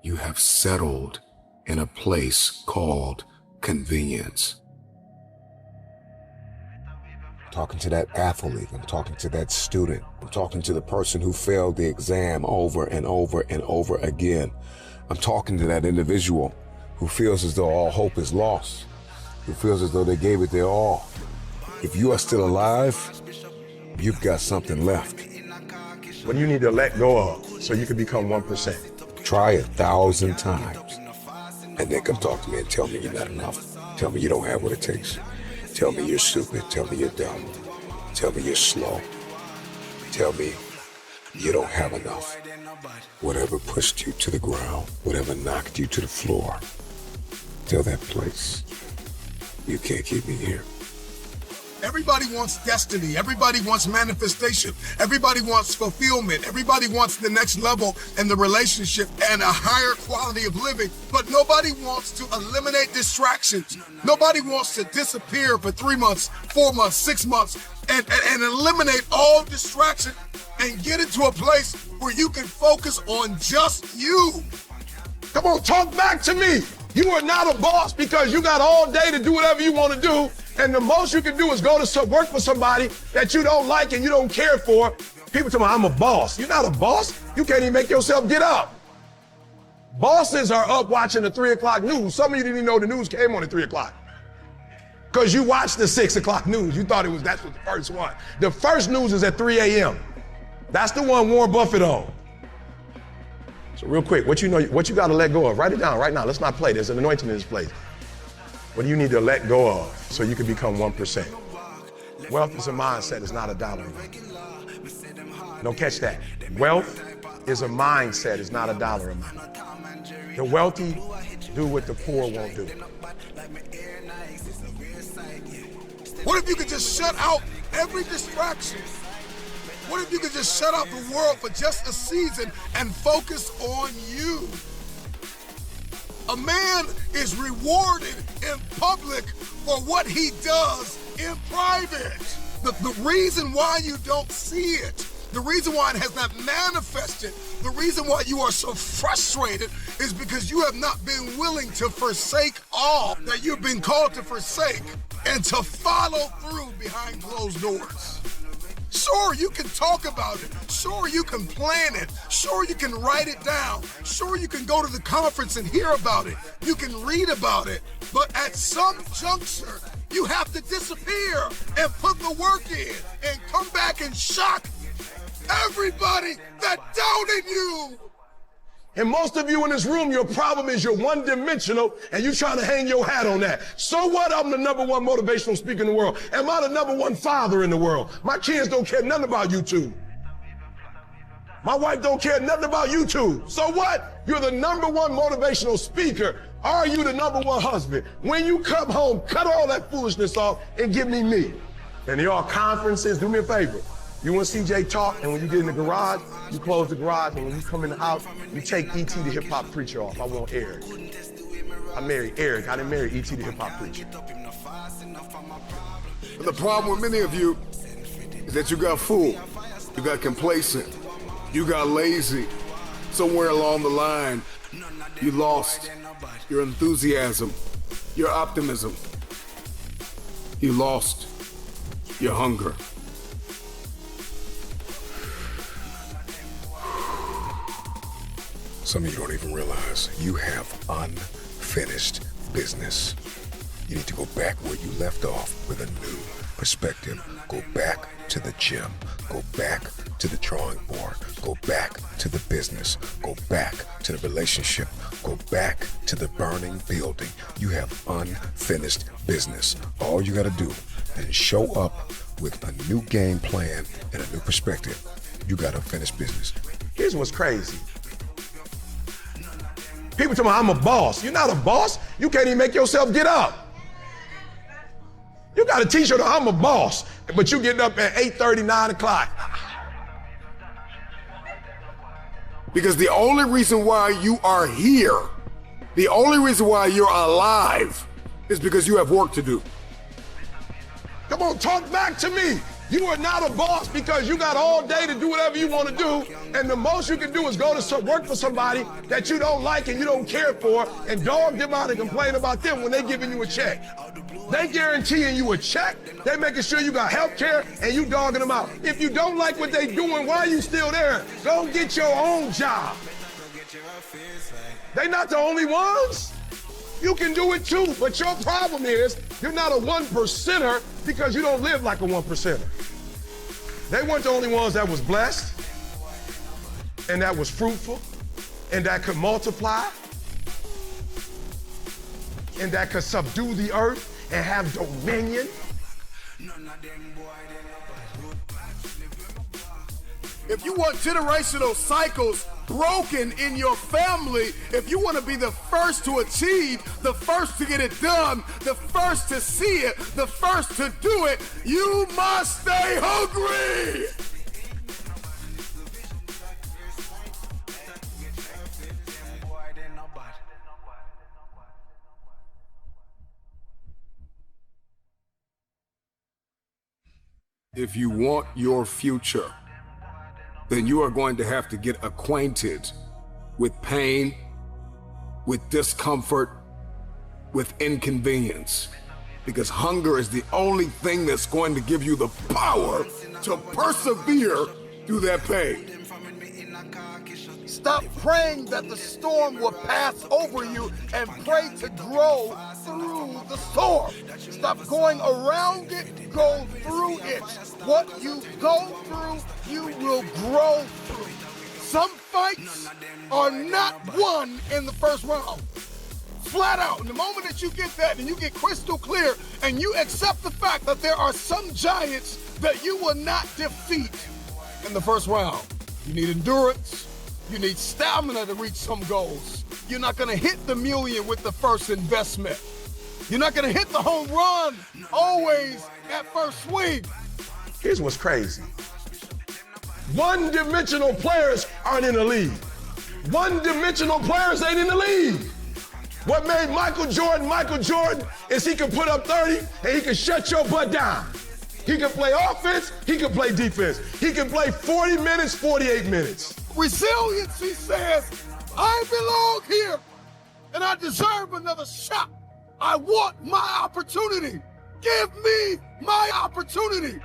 You have settled in a place called convenience. I'm talking to that athlete, I'm talking to that student, I'm talking to the person who failed the exam over and over and over again. I'm talking to that individual who feels as though all hope is lost, who feels as though they gave it their all. If you are still alive, you've got something left. What do you need to let go of so you can become 1%? Try 1,000 times and then come talk to me and tell me you're not enough. Tell me you don't have what it takes. Tell me you're stupid. Tell me you're dumb. Tell me you're slow. Tell me you don't have enough. Whatever pushed you to the ground, whatever knocked you to the floor, tell that place, you can't keep me here. Everybody wants destiny. Everybody wants manifestation. Everybody wants fulfillment. Everybody wants the next level in the relationship and a higher quality of living. But nobody wants to eliminate distractions. Nobody wants to disappear for 3 months, 4 months, 6 months and eliminate all distraction and get into a place where you can focus on just you. Come on, talk back to me. You are not a boss because you got all day to do whatever you want to do. And the most you can do is go to work for somebody that you don't like and you don't care for. People tell me, I'm a boss. You're not a boss. You can't even make yourself get up. Bosses are up watching the 3 o'clock news. Some of you didn't even know the news came on at 3 o'clock. Because you watched the 6 o'clock news. You thought that's the first one. The first news is at 3 a.m. That's the one Warren Buffett on. So real quick, what you got to let go of? Write it down right now. Let's not play. There's an anointing in this place. What do you need to let go of so you can become 1%? Wealth is a mindset, it's not a dollar amount. Don't catch that. Wealth is a mindset, it's not a dollar amount. The wealthy do what the poor won't do. What if you could just shut out every distraction? What if you could just shut out the world for just a season and focus on you? A man is rewarded in public for what he does in private. The reason why you don't see it, the reason why it has not manifested, the reason why you are so frustrated is because you have not been willing to forsake all that you've been called to forsake and to follow through behind closed doors. Sure, you can talk about it. Sure, you can plan it. Sure, you can write it down. Sure, you can go to the conference and hear about it. You can read about it. But at some juncture, you have to disappear and put the work in and come back and shock everybody that doubted you. And most of you in this room, your problem is you're one-dimensional and you're trying to hang your hat on that. So what? I'm the #1 motivational speaker in the world. Am I the #1 father in the world? My kids don't care nothing about YouTube. My wife don't care nothing about YouTube. So what? You're the #1 motivational speaker. Are you the #1 husband? When you come home, cut all that foolishness off and give me me. And y'all conferences, do me a favor. You want CJ talk, and when you get in the garage, you close the garage, and when you come in the house, you take E.T. the hip-hop preacher off. I want Eric. I married Eric. I didn't marry E.T. the hip-hop preacher. But the problem with many of you is that you got fooled, you got complacent, you got lazy. Somewhere along the line, you lost your enthusiasm, your optimism. You lost your hunger. Some of you don't even realize you have unfinished business. You need to go back where you left off with a new perspective. Go back to the gym. Go back to the drawing board. Go back to the business. Go back to the relationship. Go back to the burning building. You have unfinished business. All you gotta do is show up with a new game plan and a new perspective. You got unfinished business. Here's what's crazy. People tell me I'm a boss. You're not a boss. You can't even make yourself get up. You got a t-shirt on, I'm a boss, but you getting up at 8:30, 9 o'clock. Because the only reason why you are here, the only reason why you're alive is because you have work to do. Come on, talk back to me. You are not a boss because you got all day to do whatever you want to do, and the most you can do is go to work for somebody that you don't like and you don't care for, and dog them out and complain about them when they giving you a check. They guaranteeing you a check, they making sure you got health care, and you dogging them out. If you don't like what they doing, why are you still there? Go get your own job. They not the only ones. You can do it too, but your problem is you're not a 1%er because you don't live like a 1%er. They weren't the only ones that was blessed and that was fruitful and that could multiply and that could subdue the earth and have dominion. If you want generational cycles broken in your family, if you want to be the first to achieve, the first to get it done, the first to see it, the first to do it, you must stay hungry. If you want your future, then you are going to have to get acquainted with pain, with discomfort, with inconvenience. Because hunger is the only thing that's going to give you the power to persevere through that pain. Stop praying that the storm will pass over you and pray to grow through the storm. Stop going around it, go through it. What you go through, you will grow through. Some fights are not won in the first round. Flat out, in the moment that you get that and you get crystal clear and you accept the fact that there are some giants that you will not defeat in the first round. You need endurance. You need stamina to reach some goals. You're not gonna hit the million with the first investment. You're not gonna hit the home run always at first swing. Here's what's crazy. One-dimensional players aren't in the league. One-dimensional players ain't in the league. What made Michael Jordan is he can put up 30 and he can shut your butt down. He can play offense, he can play defense. He can play 40 minutes, 48 minutes. Resiliency says, I belong here and I deserve another shot. I want my opportunity. Give me my opportunity.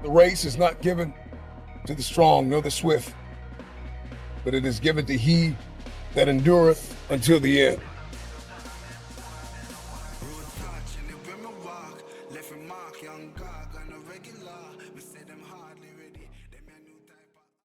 The race is not given to the strong nor the swift, but it is given to he that endureth until the end.